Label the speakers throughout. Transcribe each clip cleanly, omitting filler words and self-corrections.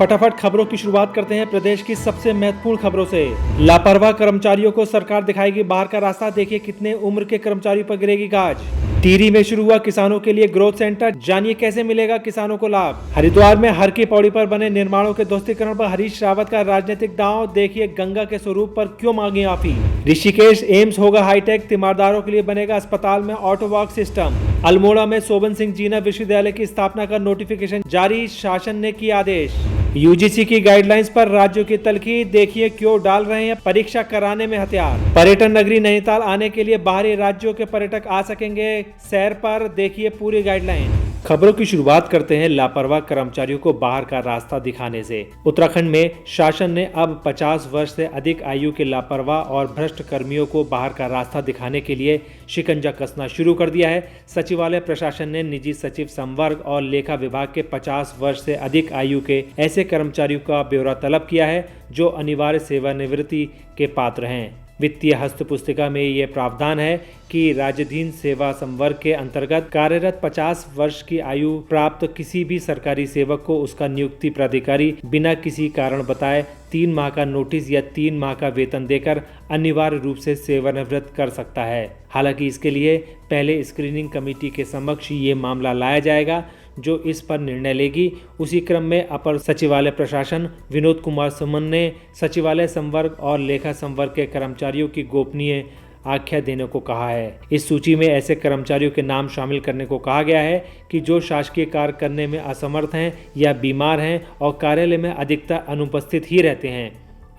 Speaker 1: फटाफट खबरों की शुरुआत करते हैं प्रदेश की सबसे महत्वपूर्ण खबरों से। लापरवाह कर्मचारियों को सरकार दिखाएगी बाहर का रास्ता, देखिए कितने उम्र के कर्मचारियों पर गिरेगी गाज। टिहरी में शुरू हुआ किसानों के लिए ग्रोथ सेंटर, जानिए कैसे मिलेगा किसानों को लाभ। हरिद्वार में हर की पौड़ी पर बने निर्माणों के ध्वस्तीकरण पर हरीश रावत का राजनीतिक दांव, देखिए गंगा के स्वरूप पर क्यों मांगी माफी। ऋषिकेश एम्स होगा हाईटेक, तीमारदारों के लिए बनेगा अस्पताल में ऑटोवॉक सिस्टम। अल्मोड़ा में शोभन सिंह जीना विश्वविद्यालय की स्थापना का नोटिफिकेशन जारी, शासन ने किया आदेश। यूजीसी की गाइडलाइंस पर राज्यों की तलखी, देखिए क्यों डाल रहे हैं परीक्षा कराने में हथियार। पर्यटन नगरी नैनीताल आने के लिए बाहरी राज्यों के पर्यटक आ सकेंगे सैर पर, देखिए पूरी गाइडलाइन। खबरों की शुरुआत करते हैं लापरवाह कर्मचारियों को बाहर का रास्ता दिखाने से। उत्तराखंड में शासन ने अब 50 वर्ष से अधिक आयु के लापरवाह और भ्रष्ट कर्मियों को बाहर का रास्ता दिखाने के लिए शिकंजा कसना शुरू कर दिया है। सचिवालय प्रशासन ने निजी सचिव संवर्ग और लेखा विभाग के 50 वर्ष से अधिक आयु के ऐसे कर्मचारियों का ब्यौरा तलब किया है जो अनिवार्य सेवानिवृत्ति के पात्र हैं। वित्तीय हस्त पुस्तिका में ये प्रावधान है कि राज्याधीन सेवा संवर्ग के अंतर्गत कार्यरत 50 वर्ष की आयु प्राप्त किसी भी सरकारी सेवक को उसका नियुक्ति प्राधिकारी बिना किसी कारण बताए 3 माह का नोटिस या 3 माह का वेतन देकर अनिवार्य रूप से सेवानिवृत्त कर सकता है। हालांकि इसके लिए पहले स्क्रीनिंग कमेटी के समक्ष ये मामला लाया जाएगा जो इस पर निर्णय लेगी। उसी क्रम में अपर सचिवालय प्रशासन विनोद कुमार सुमन ने सचिवालय संवर्ग और लेखा संवर्ग के कर्मचारियों की गोपनीय आख्या देने को कहा है। इस सूची में ऐसे कर्मचारियों के नाम शामिल करने को कहा गया है कि जो शासकीय कार्य करने में असमर्थ हैं या बीमार हैं और कार्यालय में अधिकतर अनुपस्थित ही रहते हैं।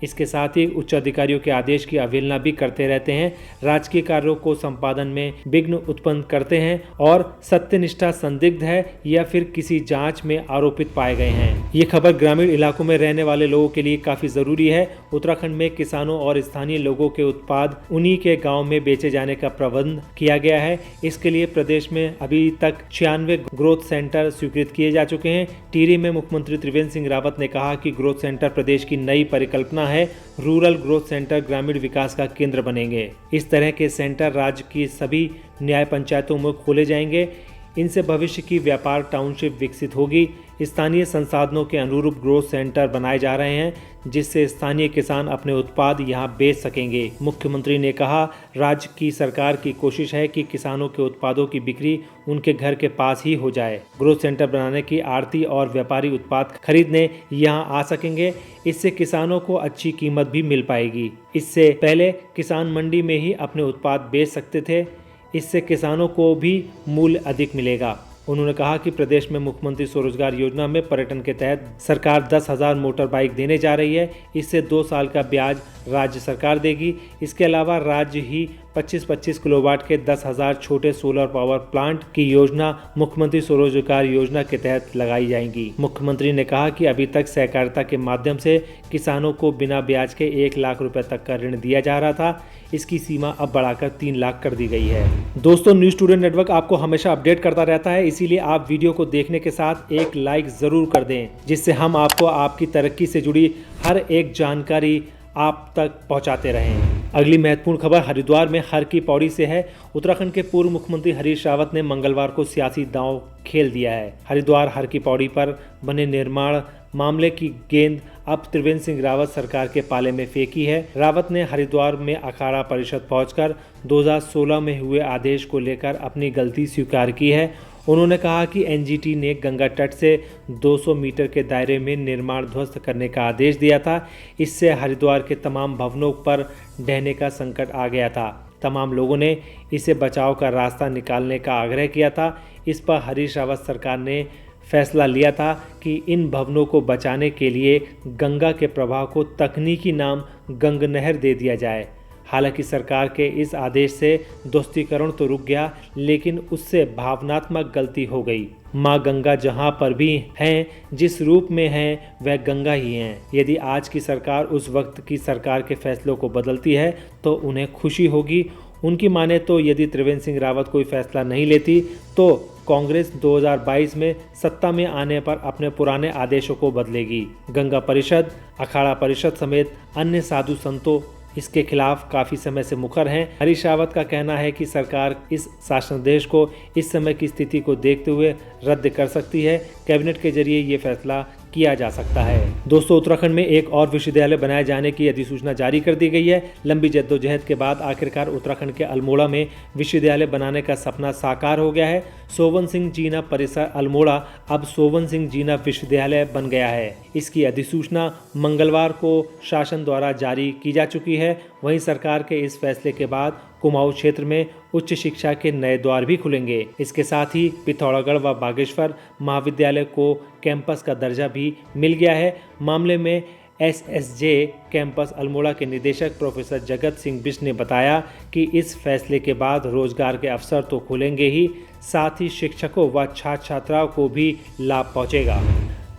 Speaker 1: इसके साथ ही उच्च अधिकारियों के आदेश की अवहेलना भी करते रहते हैं, राजकीय कार्यों को संपादन में विघ्न उत्पन्न करते हैं और सत्यनिष्ठा संदिग्ध है या फिर किसी जांच में आरोपित पाए गए हैं। ये खबर ग्रामीण इलाकों में रहने वाले लोगों के लिए काफी जरूरी है। उत्तराखंड में किसानों और स्थानीय लोगों के उत्पाद उन्हीं के गाँव में बेचे जाने का प्रबंध किया गया है। इसके लिए प्रदेश में अभी तक 96 ग्रोथ सेंटर स्वीकृत किए जा चुके हैं। टिहरी में मुख्यमंत्री त्रिवेंद्र सिंह रावत ने कहा कि ग्रोथ सेंटर प्रदेश की नई परिकल्पना है। रूरल ग्रोथ सेंटर ग्रामीण विकास का केंद्र बनेंगे। इस तरह के सेंटर राज्य की सभी न्याय पंचायतों में खोले जाएंगे। इनसे भविष्य की व्यापार टाउनशिप विकसित होगी। स्थानीय संसाधनों के अनुरूप ग्रोथ सेंटर बनाए जा रहे हैं जिससे स्थानीय किसान अपने उत्पाद यहां बेच सकेंगे। मुख्यमंत्री ने कहा, राज्य की सरकार की कोशिश है कि किसानों के उत्पादों की बिक्री उनके घर के पास ही हो जाए। ग्रोथ सेंटर बनाने की आड़ती और व्यापारी उत्पाद खरीदने यहां आ सकेंगे। इससे किसानों को अच्छी कीमत भी मिल पाएगी। इससे पहले किसान मंडी में ही अपने उत्पाद बेच सकते थे, इससे किसानों को भी मूल्य अधिक मिलेगा। उन्होंने कहा कि प्रदेश में मुख्यमंत्री स्वरोजगार योजना में पर्यटन के तहत सरकार 10,000 मोटर बाइक देने जा रही है। इससे 2 साल का ब्याज राज्य सरकार देगी। इसके अलावा राज्य ही 25-25 किलोवाट के 10,000 छोटे सोलर पावर प्लांट की योजना मुख्यमंत्री स्वरोजगार योजना के तहत लगाई जाएंगी। मुख्यमंत्री ने कहा कि अभी तक सहकारिता के माध्यम से किसानों को बिना ब्याज के 1 लाख रुपए तक का ऋण दिया जा रहा था। इसकी सीमा अब बढ़ाकर 3 लाख कर दी गई है। दोस्तों, न्यूज़ टुडे नेटवर्क आपको हमेशा अपडेट करता रहता है, इसीलिए आप वीडियो को देखने के साथ एक लाइक जरूर कर दें, जिससे हम आपको आपकी तरक्की से जुड़ी हर एक जानकारी आप तक पहुंचाते रहें। अगली महत्वपूर्ण खबर हरिद्वार में हर की पौड़ी से है। उत्तराखंड के पूर्व मुख्यमंत्री हरीश रावत ने मंगलवार को सियासी दांव खेल दिया है। हरिद्वार हर की पौड़ी पर बने निर्माण मामले की गेंद अब त्रिवेंद्र सिंह रावत सरकार के पाले में फेंकी है। रावत ने हरिद्वार में अखाड़ा परिषद पहुंचकर 2016 में हुए आदेश को लेकर अपनी गलती स्वीकार की है। उन्होंने कहा कि एनजीटी ने गंगा तट से 200 मीटर के दायरे में निर्माण ध्वस्त करने का आदेश दिया था। इससे हरिद्वार के तमाम भवनों पर ढहने का संकट आ गया था। तमाम लोगों ने इसे बचाव का रास्ता निकालने का आग्रह किया था। इस पर हरीश रावत सरकार ने फैसला लिया था कि इन भवनों को बचाने के लिए गंगा के प्रवाह को तकनीकी नाम गंग नहर दे दिया जाए। हालांकि सरकार के इस आदेश से ध्वस्तीकरण तो रुक गया, लेकिन उससे भावनात्मक गलती हो गई। माँ गंगा जहाँ पर भी हैं, जिस रूप में हैं, वह गंगा ही हैं। यदि आज की सरकार उस वक्त की सरकार के फैसलों को बदलती है तो उन्हें खुशी होगी। उनकी माने तो यदि त्रिवेंद्र सिंह रावत कोई फैसला नहीं लेती तो कांग्रेस 2022 में सत्ता में आने पर अपने पुराने आदेशों को बदलेगी। गंगा परिषद, अखाड़ा परिषद समेत अन्य साधु संतों इसके खिलाफ काफ़ी समय से मुखर हैं। हरीश रावत का कहना है कि सरकार इस शासनादेश को इस समय की स्थिति को देखते हुए रद्द कर सकती है। कैबिनेट के जरिए ये फैसला किया जा सकता है। दोस्तों, उत्तराखंड में एक और विश्वविद्यालय बनाए जाने की अधिसूचना जारी कर दी गई है। लंबी जद्दोजहद के बाद आखिरकार उत्तराखंड के अल्मोड़ा में विश्वविद्यालय बनाने का सपना साकार हो गया है। सोवन सिंह जीना परिसर अल्मोड़ा अब सोवन सिंह जीना विश्वविद्यालय बन गया है। इसकी अधिसूचना मंगलवार को शासन द्वारा जारी की जा चुकी है। वहीं सरकार के इस फैसले के बाद कुमाऊं क्षेत्र में उच्च शिक्षा के नए द्वार भी खुलेंगे। इसके साथ ही पिथौरागढ़ व बागेश्वर महाविद्यालय को कैंपस का दर्जा भी मिल गया है। मामले में SSJ कैंपस अल्मोड़ा के निदेशक प्रोफेसर जगत सिंह बिष्ट ने बताया कि इस फैसले के बाद रोजगार के अवसर तो खुलेंगे ही, साथ ही शिक्षकों व छात्र छात्राओं को भी लाभ पहुंचेगा।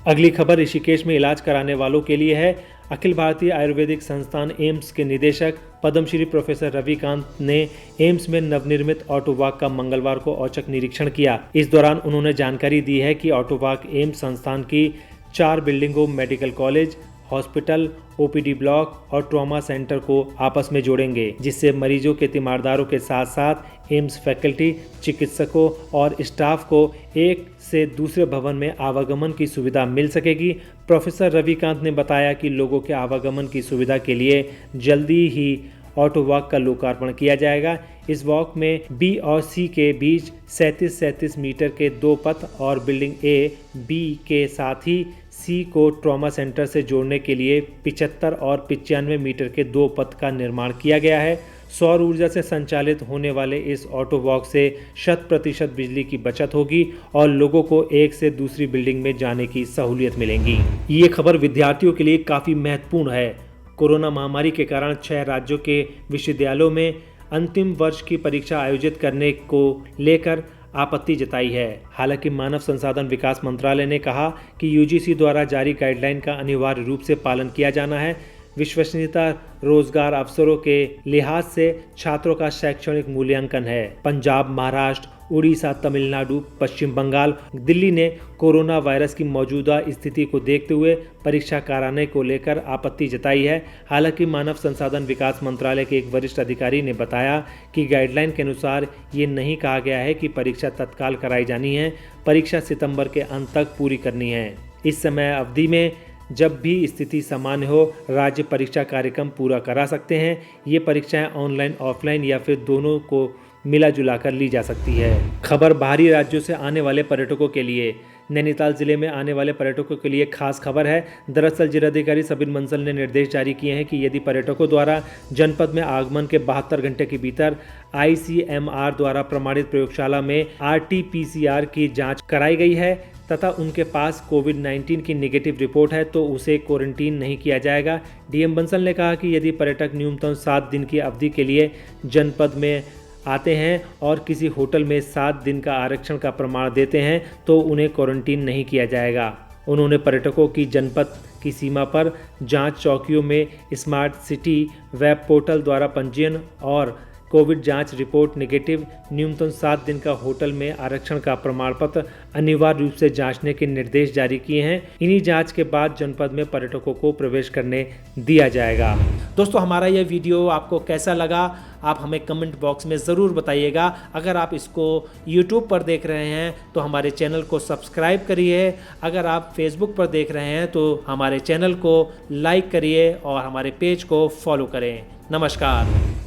Speaker 1: अगली खबर ऋषिकेश में इलाज कराने वालों के लिए है। अखिल भारतीय आयुर्वेदिक संस्थान एम्स के निदेशक पद्मश्री प्रोफेसर रविकांत ने एम्स में नवनिर्मित ऑटोवाक का मंगलवार को औचक निरीक्षण किया। इस दौरान उन्होंने जानकारी दी है कि ऑटोवाक एम्स संस्थान की 4 बिल्डिंगों, medical college, hospital, OPD block और ट्रॉमा सेंटर को आपस में जोड़ेंगे, जिससे मरीजों के तीमारदारों के साथ साथ एम्स फैकल्टी, चिकित्सकों और स्टाफ को एक से दूसरे भवन में आवागमन की सुविधा मिल सकेगी। प्रोफेसर रविकांत ने बताया कि लोगों के आवागमन की सुविधा के लिए जल्दी ही ऑटो वॉक का लोकार्पण किया जाएगा। इस वॉक में B और C के बीच 37 मीटर के 2 पथ और बिल्डिंग A, B के साथ ही C को ट्रॉमा सेंटर से जोड़ने के लिए 75 और 95 मीटर के 2 पथ का निर्माण किया गया है। सौर ऊर्जा से संचालित होने वाले इस ऑटो वॉक से 100% बिजली की बचत होगी और लोगों को एक से दूसरी बिल्डिंग में जाने की सहूलियत मिलेगी। ये खबर विद्यार्थियों के लिए काफ़ी महत्वपूर्ण है। कोरोना महामारी के कारण 6 राज्यों के विश्वविद्यालयों में अंतिम वर्ष की परीक्षा आयोजित करने को लेकर आपत्ति जताई है। हालांकि मानव संसाधन विकास मंत्रालय ने कहा कि UGC द्वारा जारी गाइडलाइन का अनिवार्य रूप से पालन किया जाना है। विश्वसनीयता रोजगार अवसरों के लिहाज से छात्रों का शैक्षणिक मूल्यांकन है। पंजाब, महाराष्ट्र, उड़ीसा, तमिलनाडु, पश्चिम बंगाल, दिल्ली ने कोरोना वायरस की मौजूदा स्थिति को देखते हुए परीक्षा कराने को लेकर आपत्ति जताई है। हालांकि मानव संसाधन विकास मंत्रालय के एक वरिष्ठ अधिकारी ने बताया कि गाइडलाइन के अनुसार ये नहीं कहा गया है कि परीक्षा तत्काल कराई जानी है। परीक्षा सितंबर के अंत तक पूरी करनी है। इस समय अवधि में जब भी स्थिति सामान्य हो, राज्य परीक्षा कार्यक्रम पूरा करा सकते हैं। ये परीक्षाएं ऑनलाइन, ऑफलाइन या फिर दोनों को मिला जुला कर ली जा सकती है। खबर बाहरी राज्यों से आने वाले पर्यटकों के लिए। नैनीताल जिले में आने वाले पर्यटकों के लिए खास खबर है। दरअसल जिलाधिकारी सबिन बंसल ने निर्देश जारी किए हैं कि यदि पर्यटकों द्वारा जनपद में आगमन के 72 घंटे के भीतर ICMR द्वारा प्रमाणित प्रयोगशाला में RT-PCR की जांच कराई गई है तथा उनके पास कोविड-19 की नेगेटिव रिपोर्ट है तो उसे क्वारंटीन नहीं किया जाएगा। DM बंसल ने कहा कि यदि पर्यटक न्यूनतम 7 दिन की अवधि के लिए जनपद में आते हैं और किसी होटल में 7 दिन का आरक्षण का प्रमाण देते हैं तो उन्हें क्वारंटीन नहीं किया जाएगा। उन्होंने पर्यटकों की जनपद की सीमा पर जांच चौकियों में स्मार्ट सिटी वेब पोर्टल द्वारा पंजीयन और कोविड जांच रिपोर्ट नेगेटिव, न्यूनतम 7 दिन का होटल में आरक्षण का प्रमाण पत्र अनिवार्य रूप से जांचने के निर्देश जारी किए हैं। इन्हीं जांच के बाद जनपद में पर्यटकों को प्रवेश करने दिया जाएगा। दोस्तों, हमारा यह वीडियो आपको कैसा लगा आप हमें कमेंट बॉक्स में ज़रूर बताइएगा। अगर आप इसको YouTube पर देख रहे हैं तो हमारे चैनल को सब्सक्राइब करिए। अगर आप Facebook पर देख रहे हैं तो हमारे चैनल को लाइक करिए और हमारे पेज को फॉलो करें। नमस्कार।